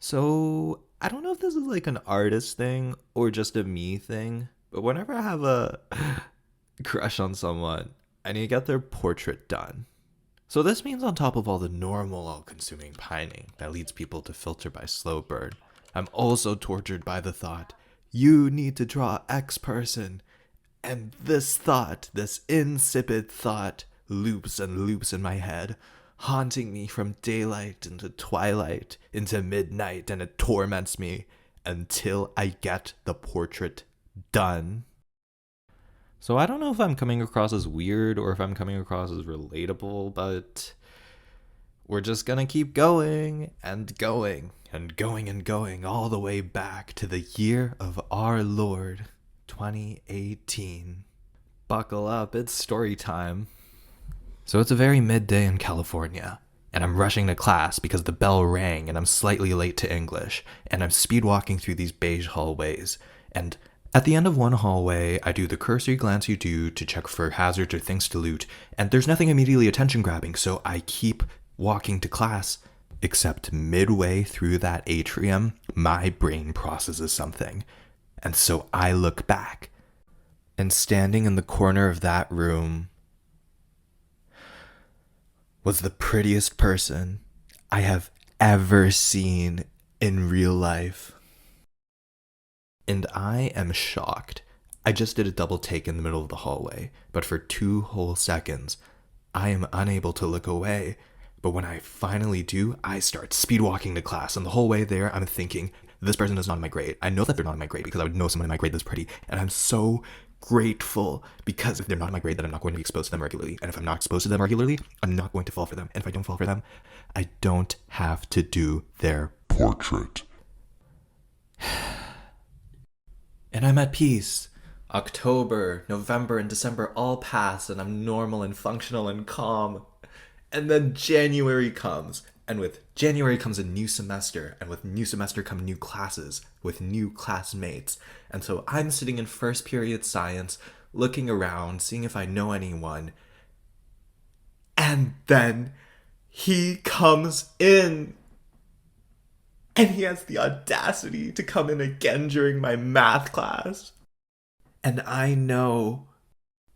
So, I don't know if this is like an artist thing or just a me thing, but whenever I have a crush on someone, I need to get their portrait done. So, this means on top of all the normal all consuming pining that leads people to filter by slow burn, I'm also tortured by the thought, you need to draw X person. And this thought, this insipid thought, loops and loops in my head, haunting me from daylight into twilight into midnight, and it torments me until I get the portrait done. So I don't know if I'm coming across as weird or if I'm coming across as relatable, but we're just gonna keep going and going and going and going all the way back to the year of our Lord, 2018. Buckle up, it's story time. So it's a very midday in California, and I'm rushing to class because the bell rang and I'm slightly late to English, and I'm speed walking through these beige hallways. And at the end of one hallway, I do the cursory glance you do to check for hazards or things to loot, and there's nothing immediately attention grabbing, so I keep walking to class. Except midway through that atrium, my brain processes something. And so I look back, and standing in the corner of that room was the prettiest person I have ever seen in real life. And I am shocked. I just did a double take in the middle of the hallway, but for 2 whole seconds, I am unable to look away. But when I finally do, I start speed walking to class, and the whole way there, I'm thinking, this person is not in my grade. I know that they're not in my grade because I would know someone in my grade that's pretty, and I'm so grateful because if they're not in my grade, then I'm not going to be exposed to them regularly. And if I'm not exposed to them regularly, I'm not going to fall for them. And if I don't fall for them, I don't have to do their portrait. And I'm at peace. October, November, and December all pass, and I'm normal and functional and calm. And then January comes, and with January comes a new semester, and with new semester come new classes, with new classmates. And so I'm sitting in first period science, looking around, seeing if I know anyone. And then he comes in. And he has the audacity to come in again during my math class. And I know,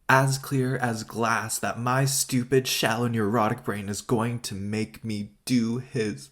as clear as glass, that my stupid, shallow, neurotic brain is going to make me do his.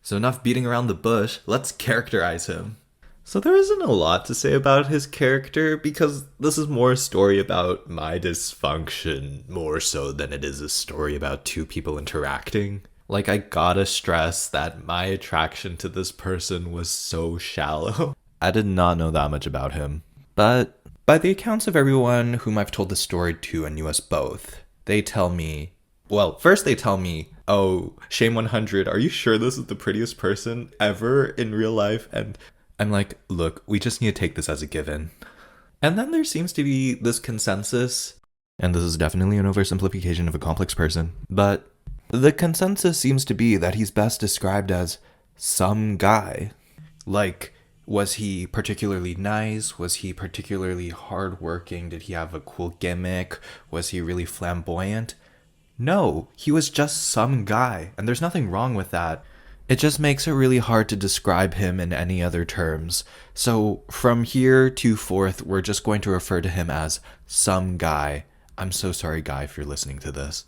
So enough beating around the bush, let's characterize him. So there isn't a lot to say about his character because this is more a story about my dysfunction more so than it is a story about two people interacting. Like, I gotta stress that my attraction to this person was so shallow. I did not know that much about him. But by the accounts of everyone whom I've told the story to and you us both, they tell me, well, first they tell me, oh, Shame 100, are you sure this is the prettiest person ever in real life? And I'm like, look, we just need to take this as a given. And then there seems to be this consensus, and this is definitely an oversimplification of a complex person, but the consensus seems to be that he's best described as some guy. Like, was he particularly nice? Was he particularly hardworking? Did he have a cool gimmick? Was he really flamboyant? No, he was just some guy, and there's nothing wrong with that. It just makes it really hard to describe him in any other terms. So from here to forth, we're just going to refer to him as some guy. I'm so sorry, guy, if you're listening to this.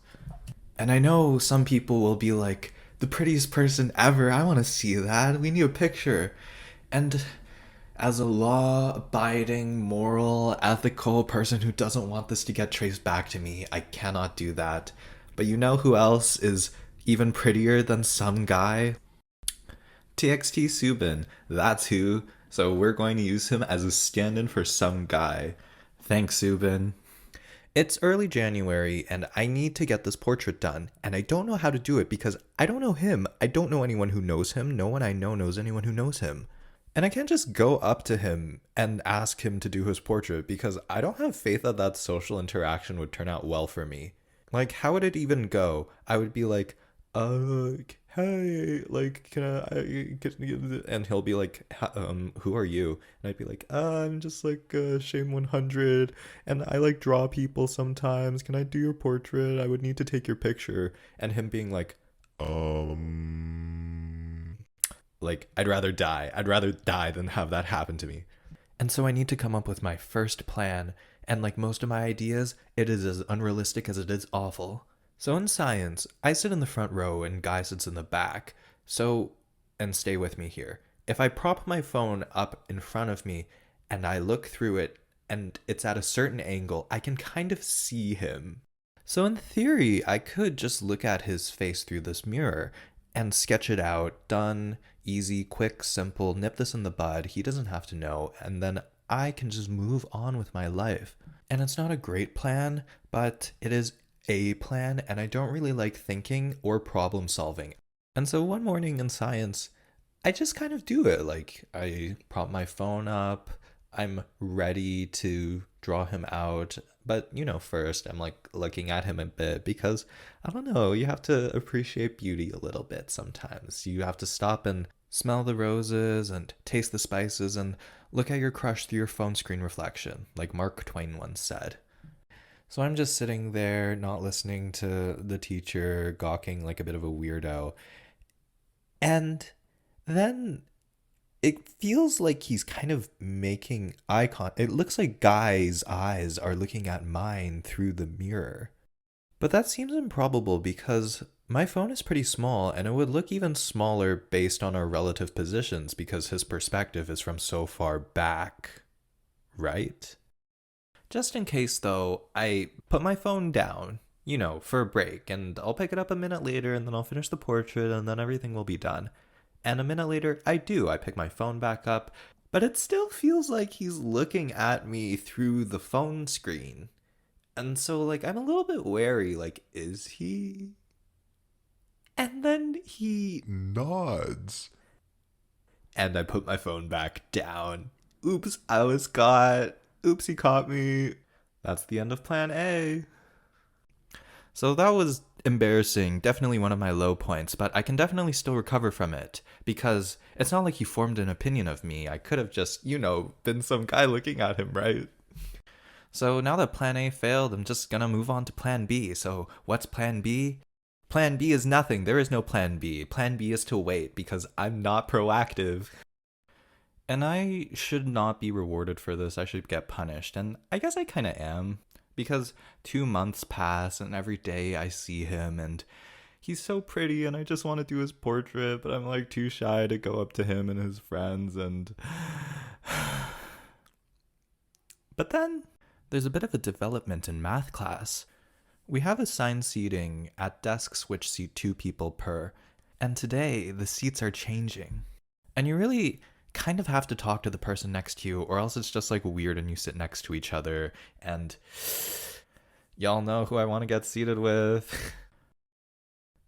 And I know some people will be like, the prettiest person ever, I want to see that, we need a picture. And as a law-abiding, moral, ethical person who doesn't want this to get traced back to me, I cannot do that. But you know who else is even prettier than some guy? TXT Subin, that's who. So we're going to use him as a stand-in for some guy. Thanks, Subin. It's early January, and I need to get this portrait done, and I don't know how to do it because I don't know him. I don't know anyone who knows him. No one I know knows anyone who knows him. And I can't just go up to him and ask him to do his portrait because I don't have faith that that social interaction would turn out well for me. Like, how would it even go? I would be like, hey, like, and he'll be like, who are you? And I'd be like, I'm just like Shame 100, and I like draw people sometimes. Can I do your portrait? I would need to take your picture. And him being like, Like, I'd rather die. I'd rather die than have that happen to me. And so I need to come up with my first plan. And like most of my ideas, it is as unrealistic as it is awful. So in science, I sit in the front row and Guy sits in the back. So, and stay with me here. If I prop my phone up in front of me and I look through it and it's at a certain angle, I can kind of see him. So in theory, I could just look at his face through this mirror and sketch it out. Done, easy, quick, simple, nip this in the bud. He doesn't have to know. And then I can just move on with my life. And it's not a great plan, but it is a plan, and I don't really like thinking or problem solving. And so one morning in science, I just kind of do it. Like, I prop my phone up, I'm ready to draw him out. But, first I'm like looking at him a bit because I don't know, you have to appreciate beauty a little bit sometimes. You have to stop and smell the roses and taste the spices and look at your crush through your phone screen reflection, like Mark Twain once said. So I'm just sitting there, not listening to the teacher, gawking like a bit of a weirdo. And then it feels like he's kind of making eye contact. It looks like Guy's eyes are looking at mine through the mirror. But that seems improbable because my phone is pretty small and it would look even smaller based on our relative positions because his perspective is from so far back, right? Just in case though, I put my phone down, for a break, and I'll pick it up a minute later and then I'll finish the portrait and then everything will be done. And a minute later, I pick my phone back up, but it still feels like he's looking at me through the phone screen. And so, like, I'm a little bit wary, like, is he? And then he nods. And I put my phone back down. Oops, I was caught. Oops, he caught me. That's the end of plan A. So that was embarrassing, definitely one of my low points, but I can definitely still recover from it because it's not like he formed an opinion of me. I could have just, been some guy looking at him, right? So now that plan A failed, I'm just gonna move on to plan B. So what's plan B? Plan B is nothing. There is no plan B. Plan B is to wait because I'm not proactive. And I should not be rewarded for this. I should get punished. And I guess I kind of am. Because 2 months pass and every day I see him and he's so pretty and I just want to do his portrait, but I'm like too shy to go up to him and his friends and... But then there's a bit of a development in math class. We have assigned seating at desks which seat 2 people per, and today the seats are changing. And you really kind of have to talk to the person next to you or else it's just like weird and you sit next to each other and y'all know who I want to get seated with.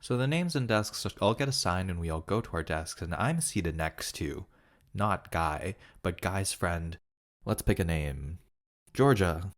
So the names and desks all get assigned and we all go to our desks and I'm seated next to, not Guy, but Guy's friend. Let's pick a name. Georgia.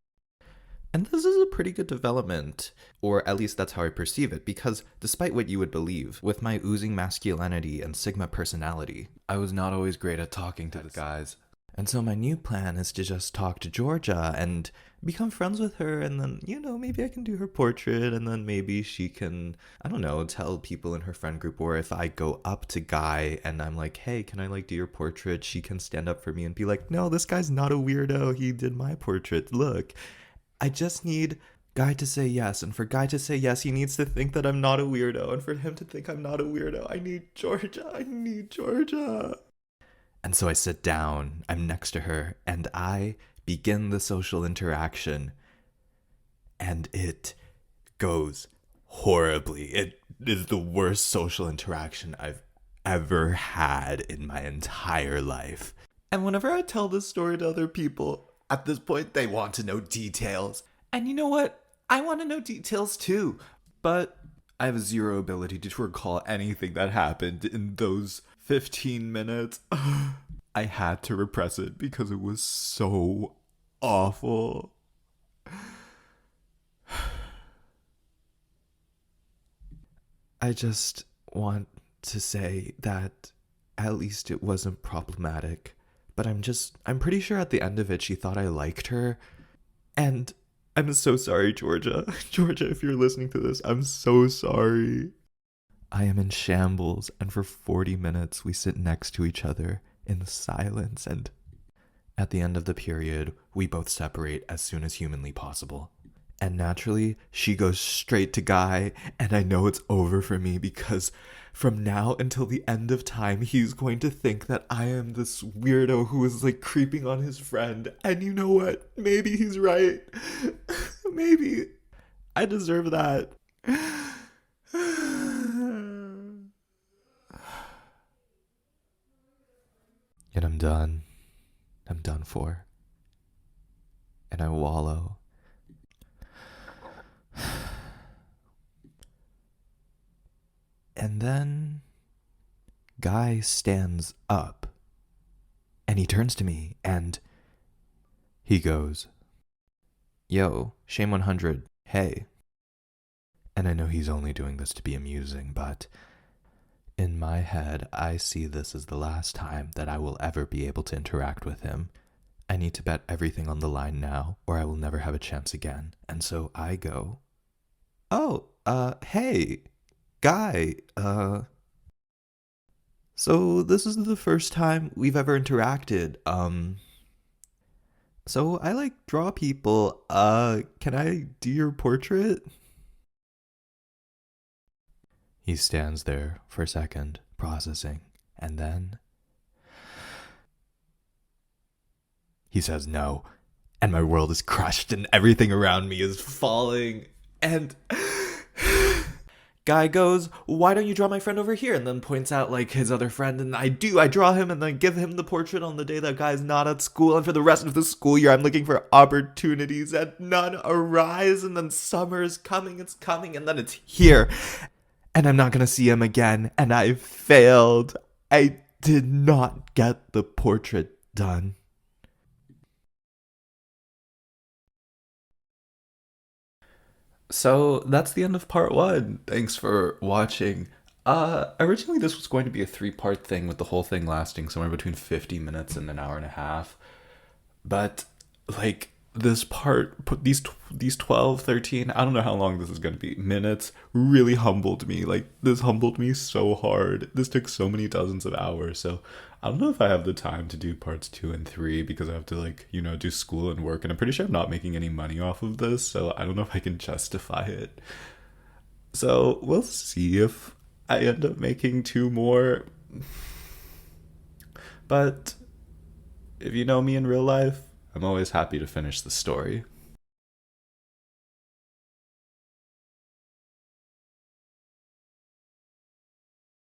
And this is a pretty good development, or at least that's how I perceive it, because despite what you would believe, with my oozing masculinity and Sigma personality, I was not always great at talking to the guys. And so my new plan is to just talk to Georgia and become friends with her, and then, maybe I can do her portrait, and then maybe she can, I don't know, tell people in her friend group, or if I go up to Guy and I'm like, hey, can I do your portrait? She can stand up for me and be like, no, this guy's not a weirdo, he did my portrait, look. I just need Guy to say yes, and for Guy to say yes, he needs to think that I'm not a weirdo, and for him to think I'm not a weirdo, I need Georgia. And so I sit down, I'm next to her, and I begin the social interaction. And it goes horribly. It is the worst social interaction I've ever had in my entire life. And whenever I tell this story to other people, at this point, they want to know details. And you know what? I want to know details too. But I have zero ability to recall anything that happened in those 15 minutes. I had to repress it because it was so awful. I just want to say that at least it wasn't problematic. But I'm pretty sure at the end of it, she thought I liked her. And I'm so sorry, Georgia. Georgia, if you're listening to this, I'm so sorry. I am in shambles, and for 40 minutes we sit next to each other in silence, and at the end of the period, we both separate as soon as humanly possible. And naturally, she goes straight to Guy, and I know it's over for me because from now until the end of time, he's going to think that I am this weirdo who is like creeping on his friend. And you know what? Maybe he's right. Maybe I deserve that. And I'm done. I'm done for. And I wallow. And then Guy stands up and he turns to me and he goes, "Yo, Shame 100, hey." And I know he's only doing this to be amusing, but in my head, I see this as the last time that I will ever be able to interact with him. I need to bet everything on the line now, or I will never have a chance again. And so I go, "Oh, hey, Guy, so this is the first time we've ever interacted. So I like draw people. Can I do your portrait?" He stands there for a second, processing, and then he says no, and my world is crushed and everything around me is falling. And Guy goes, "Why don't you draw my friend over here?" And then points out like his other friend, and I draw him and then give him the portrait on the day that Guy's not at school. And for the rest of the school year, I'm looking for opportunities and none arise. And then summer is coming, it's coming, and then it's here. And I'm not gonna see him again, and I failed. I did not get the portrait done. So that's the end of part one. Thanks for watching. Originally this was going to be a 3-part thing with the whole thing lasting somewhere between 50 minutes and an hour and a half. But like this part, put these 12, 13, I don't know how long this is going to be, minutes really humbled me. Like this humbled me so hard. This took so many dozens of hours. So I don't know if I have the time to do parts 2 and 3 because I have to like, do school and work, and I'm pretty sure I'm not making any money off of this, so I don't know if I can justify it. So we'll see if I end up making 2 more. But if you know me in real life, I'm always happy to finish the story.